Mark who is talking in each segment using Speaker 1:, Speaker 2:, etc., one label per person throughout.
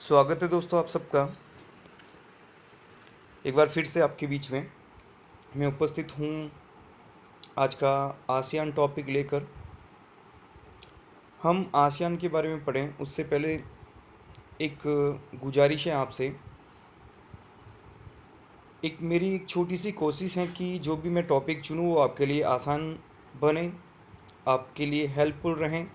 Speaker 1: स्वागत है दोस्तों आप सबका एक बार फिर से आपके बीच में मैं उपस्थित हूँ आज का आसियान टॉपिक लेकर। हम आसियान के बारे में पढ़ें उससे पहले एक गुजारिश है आपसे। मेरी एक छोटी सी कोशिश है कि जो भी मैं टॉपिक चुनूँ वो आपके लिए आसान बने, आपके लिए हेल्पफुल रहें।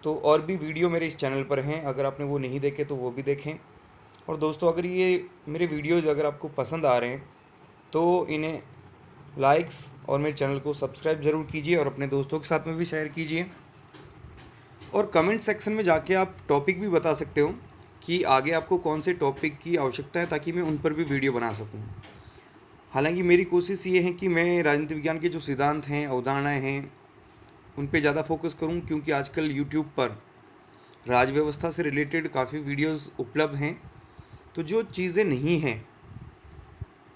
Speaker 1: तो और भी वीडियो मेरे इस चैनल पर हैं, अगर आपने वो नहीं देखे तो वो भी देखें। और दोस्तों अगर ये मेरे वीडियोज़ अगर आपको पसंद आ रहे हैं तो इन्हें लाइक्स और मेरे चैनल को सब्सक्राइब ज़रूर कीजिए और अपने दोस्तों के साथ में भी शेयर कीजिए। और कमेंट सेक्शन में जाके आप टॉपिक भी बता सकते हो कि आगे आपको कौन से टॉपिक की आवश्यकता है, ताकि मैं उन पर भी वीडियो बना सकूं। हालांकि मेरी कोशिश ये है कि मैं राजनीति विज्ञान के जो सिद्धांत हैं, अवधारणाएँ हैं, उन पे ज़्यादा फोकस करूं, क्योंकि आजकल यूट्यूब पर राज व्यवस्था से रिलेटेड काफ़ी वीडियोज़ उपलब्ध हैं। तो जो चीज़ें नहीं हैं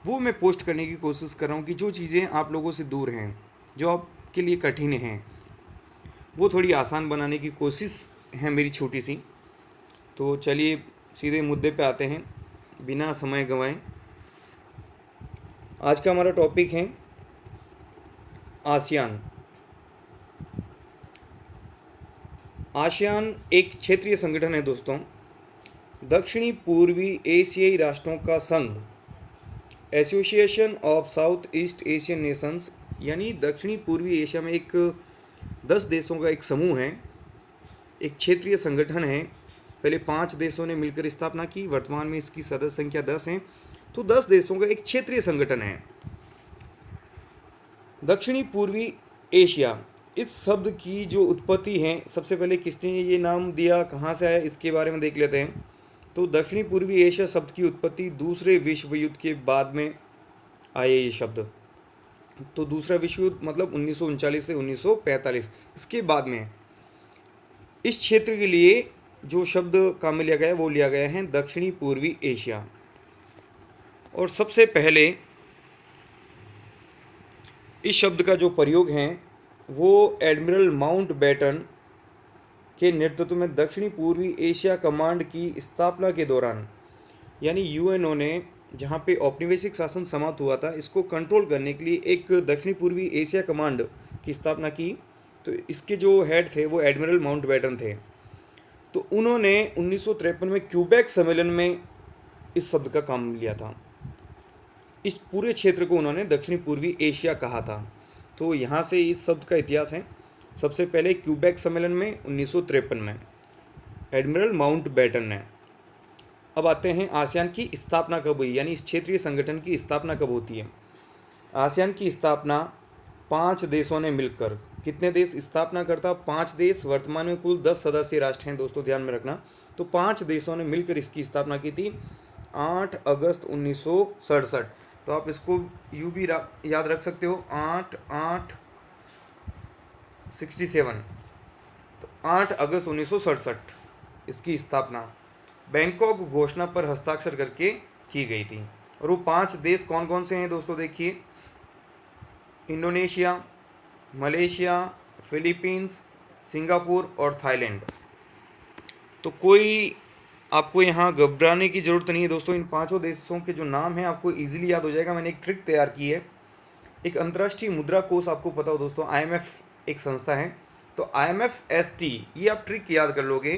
Speaker 1: वो मैं पोस्ट करने की कोशिश कर रहा हूँ कि जो चीज़ें आप लोगों से दूर हैं, जो आपके लिए कठिन हैं, वो थोड़ी आसान बनाने की कोशिश है मेरी छोटी सी। तो चलिए सीधे मुद्दे पे आते हैं बिना समय गंवाए। आज का हमारा टॉपिक है आसियान। आसियान एक क्षेत्रीय संगठन है दोस्तों, दक्षिणी पूर्वी एशियाई राष्ट्रों का संघ, association of south east Asian Nations, यानी दक्षिणी पूर्वी एशिया में एक 10 देशों का एक समूह है, एक क्षेत्रीय संगठन है। पहले 5 देशों ने मिलकर स्थापना की, वर्तमान में इसकी सदस्य संख्या 10 है। तो 10 देशों का एक क्षेत्रीय संगठन है दक्षिणी पूर्वी एशिया। इस शब्द की जो उत्पत्ति है, सबसे पहले किसने ये नाम दिया, कहाँ से आया, इसके बारे में देख लेते हैं। तो दक्षिणी पूर्वी एशिया शब्द की उत्पत्ति दूसरे विश्व युद्ध के बाद में आए ये शब्द। तो दूसरा विश्व युद्ध मतलब 1939 से 1945, इसके बाद में इस क्षेत्र के लिए जो शब्द काम में लिया गया है वो लिया गया है दक्षिणी पूर्वी एशिया। और सबसे पहले इस शब्द का जो प्रयोग है वो एडमिरल माउंटबेटन के नेतृत्व में दक्षिणी पूर्वी एशिया कमांड की स्थापना के दौरान, यानी यूएनओ ने जहाँ पे औपनिवेशिक शासन समाप्त हुआ था, इसको कंट्रोल करने के लिए एक दक्षिणी पूर्वी एशिया कमांड की स्थापना की। तो इसके जो हेड थे वो एडमिरल माउंटबेटन थे। तो उन्होंने 1953 में क्यूबेक सम्मेलन में इस शब्द का काम लिया था। इस पूरे क्षेत्र को उन्होंने दक्षिणी पूर्वी एशिया कहा था। तो यहाँ से इस शब्द का इतिहास है। सबसे पहले क्यूबेक सम्मेलन में 1953 में एडमिरल माउंटबेटन ने। अब आते हैं आसियान की स्थापना कब हुई, यानी इस क्षेत्रीय संगठन की स्थापना कब होती है। आसियान की स्थापना 5 देशों ने मिलकर, कितने देश स्थापना करता, 5 देश। वर्तमान में कुल 10 सदस्य राष्ट्र हैं दोस्तों, ध्यान में रखना। तो 5 देशों ने मिलकर इसकी स्थापना की थी 8 अगस्त 1967। तो आप इसको यूँ भी याद रख सकते हो, 8/8/67। तो 8 अगस्त 1967 इसकी स्थापना बैंकॉक घोषणा पर हस्ताक्षर करके की गई थी। और वो 5 देश कौन कौन से हैं दोस्तों, देखिए, इंडोनेशिया, मलेशिया, फिलीपींस, सिंगापुर और थाईलैंड। तो कोई आपको यहाँ घबराने की ज़रूरत नहीं है दोस्तों। इन 5 देशों के जो नाम हैं आपको इजीली याद हो जाएगा। मैंने एक ट्रिक तैयार की है। एक अंतर्राष्ट्रीय मुद्रा कोष आपको पता हो दोस्तों, IMF एक संस्था है। तो IMF-ST ये आप ट्रिक याद कर लोगे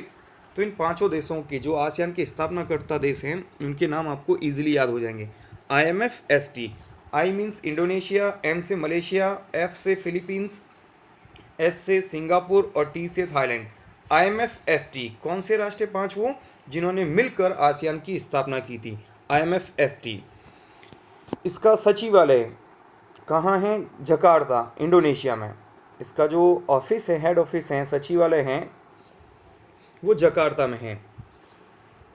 Speaker 1: तो इन 5 देशों के जो आसियान के स्थापनाकर्ता देश हैं उनके नाम आपको इजीली याद हो जाएंगे। IMF-ST, I means Indonesia, M से मलेशिया, F से फिलीपींस, S से सिंगापुर और T से थाईलैंड। IMF-ST कौन से राष्ट्र 5 वो जिन्होंने मिलकर आसियान की स्थापना की थी, IMF-ST। इसका सचिवालय कहाँ है, जकार्ता, इंडोनेशिया में। इसका जो ऑफिस है, हेड ऑफिस है, सचिवालय है, वो जकार्ता में है।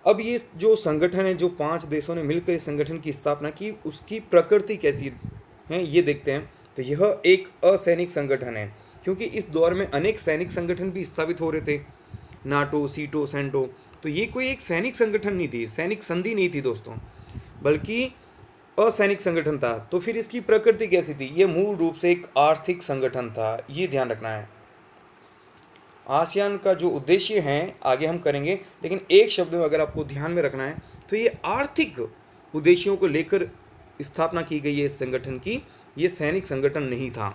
Speaker 1: अब ये जो संगठन है, जो 5 देशों ने मिलकर इस संगठन की स्थापना की, उसकी प्रकृति कैसी है ये देखते हैं। तो यह एक असैनिक संगठन है, क्योंकि इस दौर में अनेक सैनिक संगठन भी स्थापित हो रहे थे, नाटो, सीटो, सेंटो। तो ये कोई एक सैनिक संगठन नहीं थी, सैनिक संधि नहीं थी दोस्तों, बल्कि असैनिक संगठन था। तो फिर इसकी प्रकृति कैसी थी, ये मूल रूप से एक आर्थिक संगठन था, ये ध्यान रखना है। आसियान का जो उद्देश्य है आगे हम करेंगे, लेकिन एक शब्द में अगर आपको ध्यान में रखना है तो ये आर्थिक उद्देश्यों को लेकर स्थापना की गई है इस संगठन की। ये सैनिक संगठन नहीं था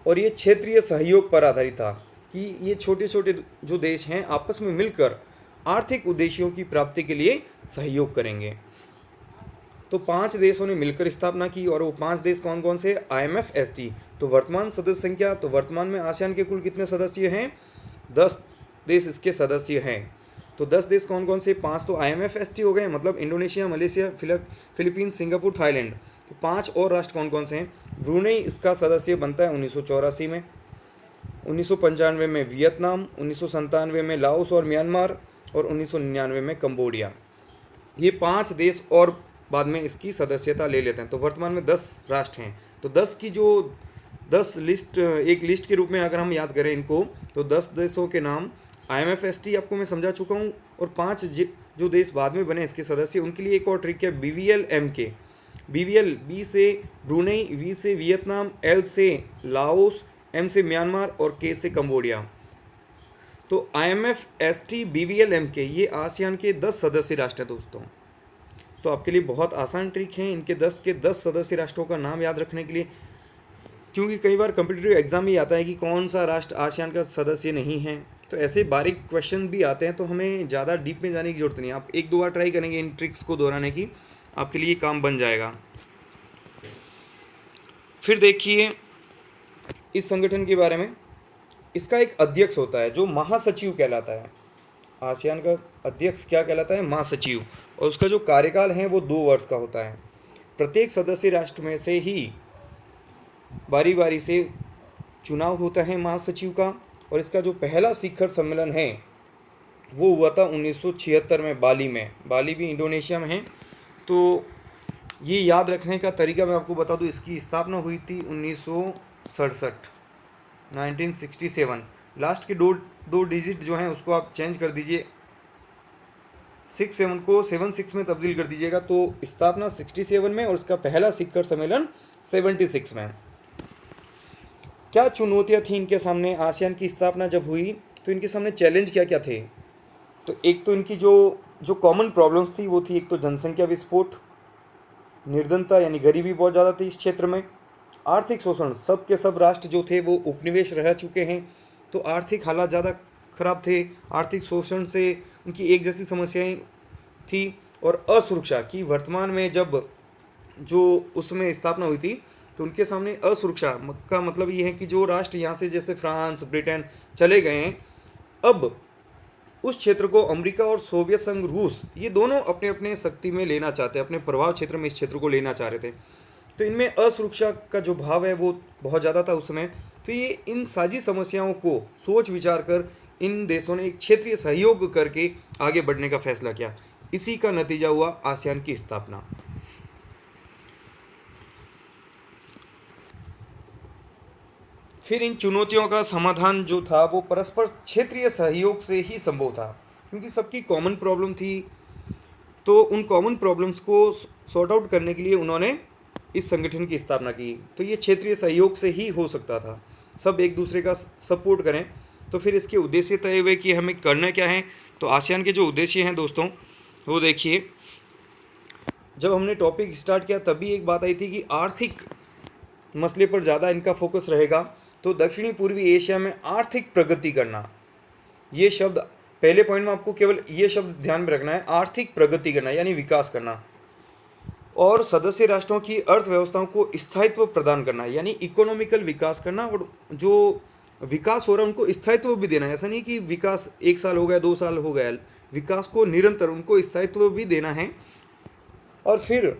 Speaker 1: और ये क्षेत्रीय सहयोग पर आधारित था कि ये छोटे छोटे जो देश हैं आपस में मिलकर आर्थिक उद्देश्यों की प्राप्ति के लिए सहयोग करेंगे। तो 5 देशों ने मिलकर स्थापना की और वो 5 देश कौन कौन से? IMF-ST। तो वर्तमान सदस्य संख्या, तो वर्तमान में आसियान के कुल कितने सदस्य हैं? 10 देश इसके सदस्य हैं। तो 10 देश कौन कौन से? 5 तो IMF-ST हो गए, मतलब Indonesia, Malaysia, Philippines, Singapore, Thailand. तो 5 और राष्ट्र कौन कौन से हैं? ब्रुनेई इसका सदस्य बनता है 1984 में, 1995 में वियतनाम, 1997 में लाओस और म्यांमार और 1999 में कंबोडिया। ये 5 देश और बाद में इसकी सदस्यता ले लेते हैं। तो वर्तमान में 10 राष्ट्र हैं। तो 10 की जो 10 लिस्ट, एक लिस्ट के रूप में अगर हम याद करें इनको, तो 10 देशों के नाम IMF-ST आपको मैं समझा चुका हूँ, और 5 जो देश बाद में बने इसके सदस्य, उनके लिए एक और ट्रिक है BVL-MK। BVL, B से ब्रुनेई, V से वियतनाम, L से लाओस, M से म्यांमार और K से कंबोडिया। तो IMF-ST, BVL-MK ये आसियान के 10 सदस्य राष्ट्र हैं दोस्तों। तो आपके लिए बहुत आसान ट्रिक है इनके 10 के 10 सदस्य राष्ट्रों का नाम याद रखने के लिए, क्योंकि कई बार कॉम्पिटिटिव एग्जाम में आता है कि कौन सा राष्ट्र आसियान का सदस्य नहीं है। तो ऐसे बारीक क्वेश्चन भी आते हैं, तो हमें ज़्यादा डीप में जाने की जरूरत नहीं है। आप 1-2 बार ट्राई करेंगे इन ट्रिक्स को दोहराने की, आपके लिए काम बन जाएगा। फिर देखिए इस संगठन के बारे में, इसका एक अध्यक्ष होता है जो महासचिव कहलाता है। आसियान का अध्यक्ष क्या कहलाता है? महासचिव। और उसका जो कार्यकाल है वो 2 वर्ष का होता है। प्रत्येक सदस्य राष्ट्र में से ही बारी बारी से चुनाव होता है महासचिव का। और इसका जो पहला शिखर सम्मेलन है वो हुआ था 1976 में बाली में। बाली भी इंडोनेशिया में है। तो ये याद रखने का तरीका मैं आपको बता दूं, इसकी स्थापना हुई थी 1967, 1967। लास्ट के दो डिजिट जो हैं उसको आप चेंज कर दीजिए, 67 को 76 में तब्दील कर दीजिएगा। तो स्थापना 67 में और इसका पहला शिखर सम्मेलन 76 में। क्या चुनौतियां थी इनके सामने? आसियान की स्थापना जब हुई तो इनके सामने चैलेंज क्या क्या थे? तो एक तो इनकी जो कॉमन प्रॉब्लम्स थी वो थी, एक तो जनसंख्या विस्फोट, निर्धनता यानी गरीबी बहुत ज़्यादा थी इस क्षेत्र में, आर्थिक शोषण, सब के सब राष्ट्र जो थे वो उपनिवेश रह चुके हैं तो आर्थिक हालात ज़्यादा खराब थे, आर्थिक शोषण से उनकी एक जैसी समस्याएं थी, और असुरक्षा की वर्तमान में जब जो उसमें स्थापना हुई थी तो उनके सामने असुरक्षा का मतलब ये है कि जो राष्ट्र यहाँ से जैसे फ्रांस, ब्रिटेन चले गए हैं, अब उस क्षेत्र को अमेरिका और सोवियत संघ, रूस, ये दोनों अपने अपने शक्ति में लेना चाहते हैं, अपने प्रभाव क्षेत्र में इस क्षेत्र को लेना चाह रहे थे। तो इनमें असुरक्षा का जो भाव है वो बहुत ज़्यादा था उस समय। तो ये इन सारी समस्याओं को सोच विचार कर इन देशों ने एक क्षेत्रीय सहयोग करके आगे बढ़ने का फैसला किया। इसी का नतीजा हुआ आसियान की स्थापना। फिर इन चुनौतियों का समाधान जो था वो परस्पर क्षेत्रीय सहयोग से ही संभव था, क्योंकि सबकी कॉमन प्रॉब्लम थी। तो उन कॉमन प्रॉब्लम्स को सॉर्ट आउट करने के लिए उन्होंने इस संगठन की स्थापना की। तो ये क्षेत्रीय सहयोग से ही हो सकता था, सब एक दूसरे का सपोर्ट करें। तो फिर इसके उद्देश्य तय हुए कि हमें करना क्या है। तो आसियान के जो उद्देश्य हैं दोस्तों वो देखिए, जब हमने टॉपिक स्टार्ट किया तभी एक बात आई थी कि आर्थिक मसले पर ज़्यादा इनका फोकस रहेगा। तो दक्षिणी पूर्वी एशिया में आर्थिक प्रगति करना, ये शब्द पहले पॉइंट में आपको केवल ये शब्द ध्यान में रखना है, आर्थिक प्रगति करना यानी विकास करना, और सदस्य राष्ट्रों की अर्थव्यवस्थाओं को स्थायित्व प्रदान करना यानी इकोनॉमिकल विकास करना, और जो विकास हो रहा है उनको स्थायित्व भी देना है। ऐसा नहीं कि विकास 1 साल हो गया, 2 साल हो गया, विकास को निरंतर उनको स्थायित्व भी देना है। और फिर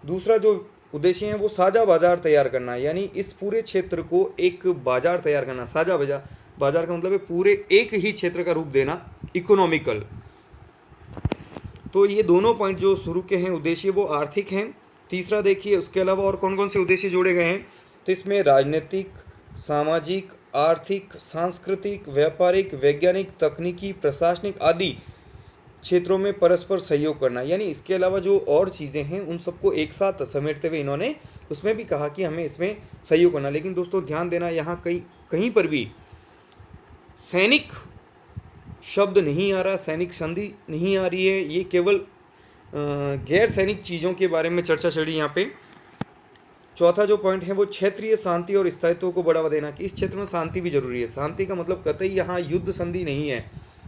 Speaker 1: दूसरा जो उद्देश्य है वो साझा बाजार तैयार करना, यानी इस पूरे क्षेत्र को एक बाजार तैयार करना। साझा बाजार का मतलब है पूरे एक ही क्षेत्र का रूप देना, इकोनॉमिकल। तो ये दोनों पॉइंट जो शुरू के हैं उद्देश्य वो आर्थिक हैं। तीसरा देखिए उसके अलावा और कौन कौन से उद्देश्य जोड़े गए हैं। तो इसमें राजनीतिक, सामाजिक, आर्थिक, सांस्कृतिक, व्यापारिक, वैज्ञानिक, तकनीकी, प्रशासनिक आदि क्षेत्रों में परस्पर सहयोग करना, यानी इसके अलावा जो और चीज़ें हैं उन सबको एक साथ समेटते हुए इन्होंने उसमें भी कहा कि हमें इसमें सहयोग करना। लेकिन दोस्तों ध्यान देना, यहाँ कहीं पर भी सैनिक शब्द नहीं आ रहा, सैनिक संधि नहीं आ रही है, ये केवल गैर सैनिक चीज़ों के बारे में चर्चा चल रही है यहाँ पे। चौथा जो पॉइंट है वो क्षेत्रीय शांति और स्थायित्व को बढ़ावा देना, कि इस क्षेत्र में शांति भी जरूरी है। शांति का मतलब कतई यहाँ युद्ध संधि नहीं है,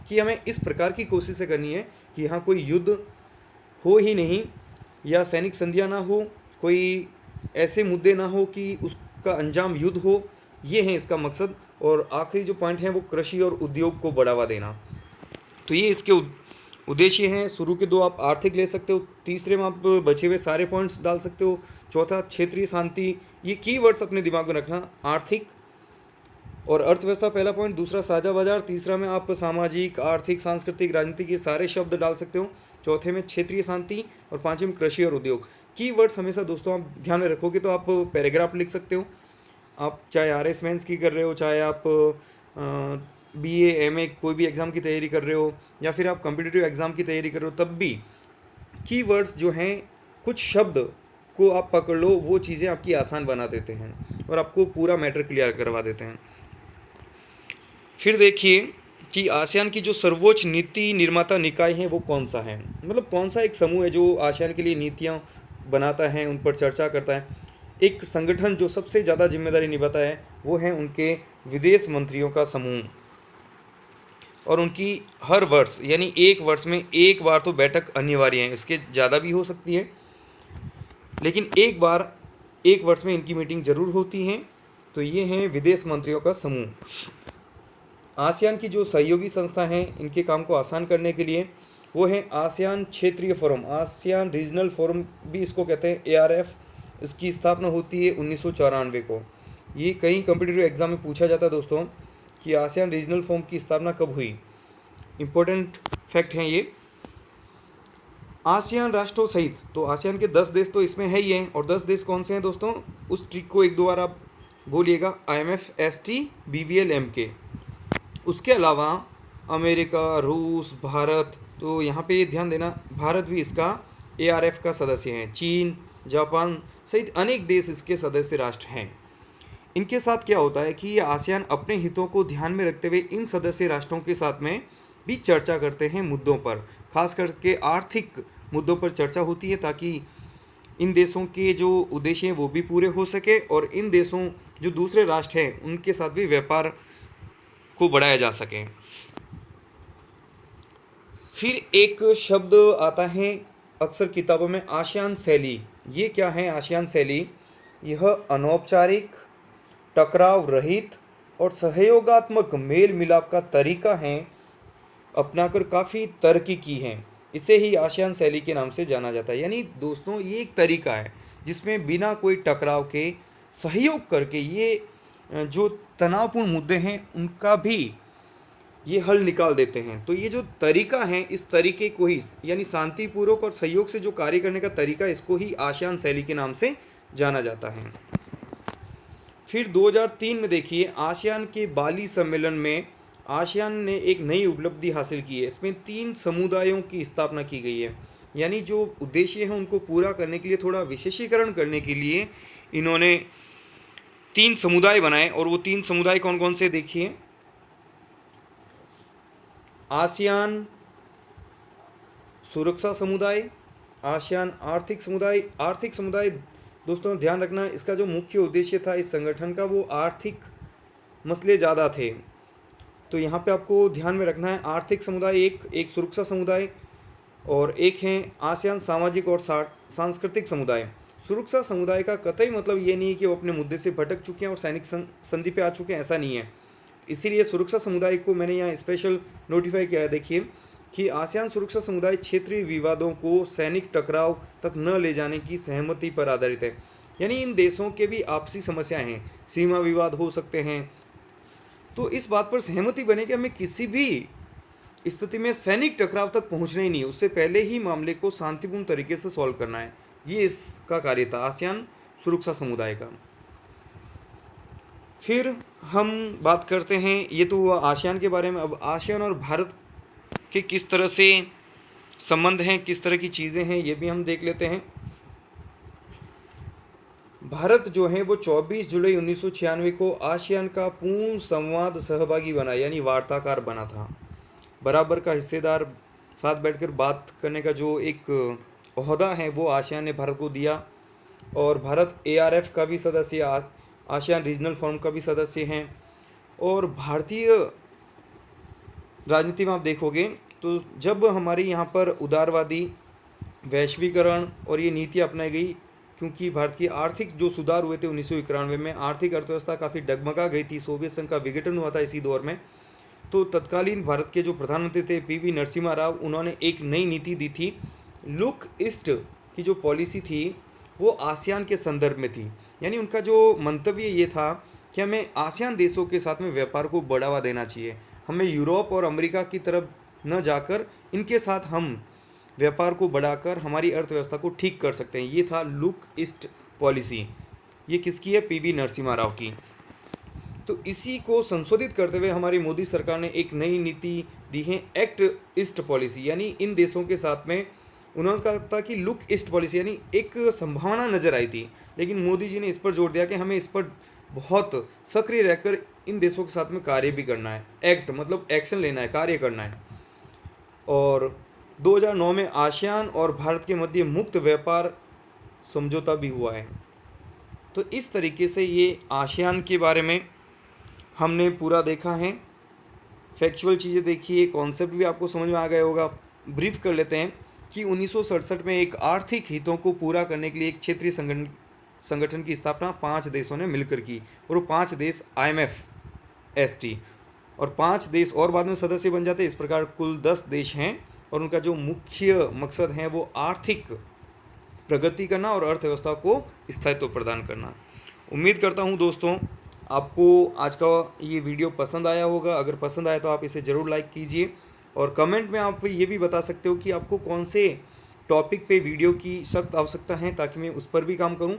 Speaker 1: कि हमें इस प्रकार की कोशिशें करनी है कि यहाँ कोई युद्ध हो ही नहीं, या सैनिक संधियाँ ना हो, कोई ऐसे मुद्दे ना हो कि उसका अंजाम युद्ध हो, ये है इसका मकसद। और आखिरी जो पॉइंट है वो कृषि और उद्योग को बढ़ावा देना। तो ये इसके उद्देश्य हैं। शुरू के दो आप आर्थिक ले सकते हो, तीसरे में आप बचे हुए सारे पॉइंट्स डाल सकते हो। चौथा क्षेत्रीय शांति, ये कीवर्ड्स अपने दिमाग में रखना, आर्थिक और अर्थव्यवस्था पहला पॉइंट, दूसरा साझा बाजार, तीसरा में आप सामाजिक, आर्थिक, सांस्कृतिक, राजनीतिक, ये सारे शब्द डाल सकते हो। चौथे में क्षेत्रीय शांति और पांचवें में कृषि और उद्योग। कीवर्ड्स हमेशा दोस्तों आप ध्यान में रखोगे तो आप पैराग्राफ लिख सकते हो। आप चाहे RS मेंस की कर रहे हो, चाहे आप BA MA कोई भी एग्ज़ाम की तैयारी कर रहे हो, या फिर आप कॉम्पिटिटिव एग्ज़ाम की तैयारी कर रहे हो, तब भी कीवर्ड्स जो हैं, कुछ शब्द को आप पकड़ लो, वो चीज़ें आपकी आसान बना देते हैं और आपको पूरा मैटर क्लियर करवा देते हैं। फिर देखिए कि आसियान की जो सर्वोच्च नीति निर्माता निकाय है वो कौन सा है, मतलब कौन सा एक समूह है जो आसियान के लिए नीतियाँ बनाता है, उन पर चर्चा करता है। एक संगठन जो सबसे ज़्यादा जिम्मेदारी निभाता है वो है उनके विदेश मंत्रियों का समूह, और उनकी हर वर्ष यानी एक वर्ष में एक बार तो बैठक अनिवार्य है, इसके ज़्यादा भी हो सकती है, लेकिन एक वर्ष में इनकी मीटिंग जरूर होती है। तो ये हैं विदेश मंत्रियों का समूह। आसियान की जो सहयोगी संस्था हैं, इनके काम को आसान करने के लिए वो है आसियान क्षेत्रीय फोरम, आसियान रीजनल फोरम भी इसको कहते हैं, ARF। इसकी स्थापना होती है 1994 को। ये कई कॉम्पिटिटिव एग्जाम में पूछा जाता है दोस्तों कि आसियान रीजनल फोरम की स्थापना कब हुई। इम्पोर्टेंट फैक्ट हैं ये। आसियान राष्ट्रों सहित, तो आसियान के 10 देश तो इसमें है ही हैं, और 10 देश कौन से हैं दोस्तों, उस ट्रिक को एक दो बार आप बोलिएगा, IMF ST BVL MK। उसके अलावा अमेरिका, रूस, भारत, तो यहाँ पे ध्यान देना भारत भी इसका ARF का सदस्य है। चीन, जापान सहित अनेक देश इसके सदस्य राष्ट्र हैं। इनके साथ क्या होता है कि ये आसियान अपने हितों को ध्यान में रखते हुए इन सदस्य राष्ट्रों के साथ में भी चर्चा करते हैं मुद्दों पर, खास करके आर्थिक मुद्दों पर चर्चा होती है, ताकि इन देशों के जो उद्देश्य हैं वो भी पूरे हो सके, और इन देशों जो दूसरे राष्ट्र हैं उनके साथ भी व्यापार को बढ़ाया जा सके। फिर एक शब्द आता है अक्सर किताबों में, आसियान शैली। ये क्या है आसियान शैली? यह अनौपचारिक, टकराव रहित और सहयोगात्मक मेल मिलाप का तरीका है, अपनाकर काफ़ी तरक्की की है। इसे ही आसियान शैली के नाम से जाना जाता है। यानी दोस्तों ये एक तरीका है जिसमें बिना कोई टकराव के सहयोग करके ये जो तनावपूर्ण मुद्दे हैं उनका भी ये हल निकाल देते हैं। तो ये जो तरीका है, इस तरीके को ही यानी शांतिपूर्वक और सहयोग से जो कार्य करने का तरीका, इसको ही आसियान शैली के नाम से जाना जाता है। फिर 2003 में देखिए आसियान के बाली सम्मेलन में आसियान ने एक नई उपलब्धि हासिल की है। इसमें 3 समुदायों की स्थापना की गई है, यानी जो उद्देश्य है उनको पूरा करने के लिए, थोड़ा विशेषीकरण करने के लिए इन्होंने 3 समुदाय बनाए। और वो 3 समुदाय कौन कौन से देखिए, आसियान सुरक्षा समुदाय, आसियान आर्थिक समुदाय। आर्थिक समुदाय दोस्तों ध्यान रखना, इसका जो मुख्य उद्देश्य था इस संगठन का, वो आर्थिक मसले ज़्यादा थे, तो यहाँ पे आपको ध्यान में रखना है। आर्थिक समुदाय एक सुरक्षा समुदाय, और एक है आसियान सामाजिक और सांस्कृतिक समुदाय। सुरक्षा समुदाय का कतई मतलब ये नहीं है कि वो अपने मुद्दे से भटक चुके हैं और सैनिक संधि पे आ चुके हैं, ऐसा नहीं है। इसीलिए सुरक्षा समुदाय को मैंने यहाँ स्पेशल नोटिफाई किया है। देखिए कि आसियान सुरक्षा समुदाय क्षेत्रीय विवादों को सैनिक टकराव तक न ले जाने की सहमति पर आधारित है। यानी इन देशों के भी आपसी समस्याएं हैं, सीमा विवाद हो सकते हैं, तो इस बात पर सहमति बने कि हमें किसी भी स्थिति में सैनिक टकराव तक पहुंचना ही नहीं, उससे पहले ही मामले को शांतिपूर्ण तरीके से सॉल्व करना है। ये इसका कार्य था आसियान सुरक्षा समुदाय का। फिर हम बात करते हैं, ये तो हुआ आसियान के बारे में। अब आसियान और भारत के किस तरह से संबंध हैं, किस तरह की चीज़ें हैं, ये भी हम देख लेते हैं। भारत जो है वो 24 जुलाई 1996 को आसियान का पूर्ण संवाद सहभागी बना, यानी वार्ताकार बना था। बराबर का हिस्सेदार, साथ बैठकर बात करने का जो एक ओहदा है वो आसियान ने भारत को दिया। और भारत ARF का भी सदस्य, आसियान रीजनल फोरम का भी सदस्य हैं। और भारतीय राजनीति में आप देखोगे तो जब हमारे यहाँ पर उदारवादी वैश्वीकरण और ये नीति अपनाई गई, क्योंकि भारत की आर्थिक जो सुधार हुए थे 1991 में, आर्थिक अर्थव्यवस्था काफ़ी डगमगा गई थी, सोवियत संघ का विघटन हुआ था इसी दौर में। तो तत्कालीन भारत के जो प्रधानमंत्री थे PV नरसिम्हा राव, उन्होंने एक नई नीति दी थी। लुक ईस्ट की जो पॉलिसी थी वो आसियान के संदर्भ में थी, यानी उनका जो मंतव्य ये था कि हमें आसियान देशों के साथ में व्यापार को बढ़ावा देना चाहिए, हमें यूरोप और अमेरिका की तरफ न जाकर इनके साथ हम व्यापार को बढ़ाकर हमारी अर्थव्यवस्था को ठीक कर सकते हैं। ये था लुक ईस्ट पॉलिसी। ये किसकी है? PV नरसिम्हा राव की। तो इसी को संशोधित करते हुए हमारी मोदी सरकार ने एक नई नीति दी है, एक्ट ईस्ट पॉलिसी, यानी इन देशों के साथ में उन्होंने कहा था कि लुक ईस्ट पॉलिसी, यानी एक संभावना नज़र आई थी, लेकिन मोदी जी ने इस पर जोर दिया कि हमें इस पर बहुत सक्रिय रहकर इन देशों के साथ में कार्य भी करना है। एक्ट मतलब एक्शन लेना है, कार्य करना है। और 2009 में आसियान और भारत के मध्य मुक्त व्यापार समझौता भी हुआ है। तो इस तरीके से ये आसियान के बारे में हमने पूरा देखा है। फैक्चुअल चीज़ें देखिए, कॉन्सेप्ट भी आपको समझ में आ गया होगा। ब्रीफ कर लेते हैं कि 1967 में एक आर्थिक हितों को पूरा करने के लिए एक क्षेत्रीय संगठन की स्थापना 5 देशों ने मिलकर की, और वो 5 देश IMF ST, और 5 देश और बाद में सदस्य बन जाते हैं। इस प्रकार कुल 10 देश हैं, और उनका जो मुख्य मकसद है वो आर्थिक प्रगति करना और अर्थव्यवस्था को स्थायित्व प्रदान करना। उम्मीद करता हूँ दोस्तों आपको आज का ये वीडियो पसंद आया होगा। अगर पसंद आया तो आप इसे ज़रूर लाइक कीजिए, और कमेंट में आप ये भी बता सकते हो कि आपको कौन से टॉपिक पे वीडियो की सख्त आवश्यकता है, ताकि मैं उस पर भी काम करूं।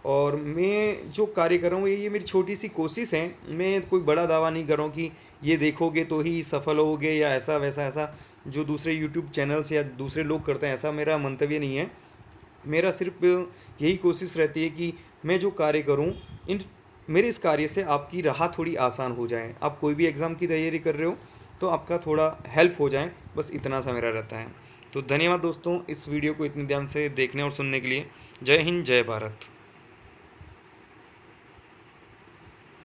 Speaker 1: और मैं जो कार्य कर रहा हूँ ये मेरी छोटी सी कोशिश है। मैं कोई बड़ा दावा नहीं कर रहा हूँ कि ये देखोगे तो ही सफल होगे या ऐसा वैसा, ऐसा जो दूसरे यूट्यूब चैनल्स या दूसरे लोग करते हैं, ऐसा मेरा मंतव्य नहीं है। मेरा सिर्फ यही कोशिश रहती है कि मैं जो कार्य करूँ, मेरे इस कार्य से आपकी राह थोड़ी आसान हो जाए। आप कोई भी एग्ज़ाम की तैयारी कर रहे हो तो आपका थोड़ा हेल्प हो जाए, बस इतना सा मेरा रहता है। तो धन्यवाद दोस्तों इस वीडियो को इतने ध्यान से देखने और सुनने के लिए। जय हिंद, जय भारत।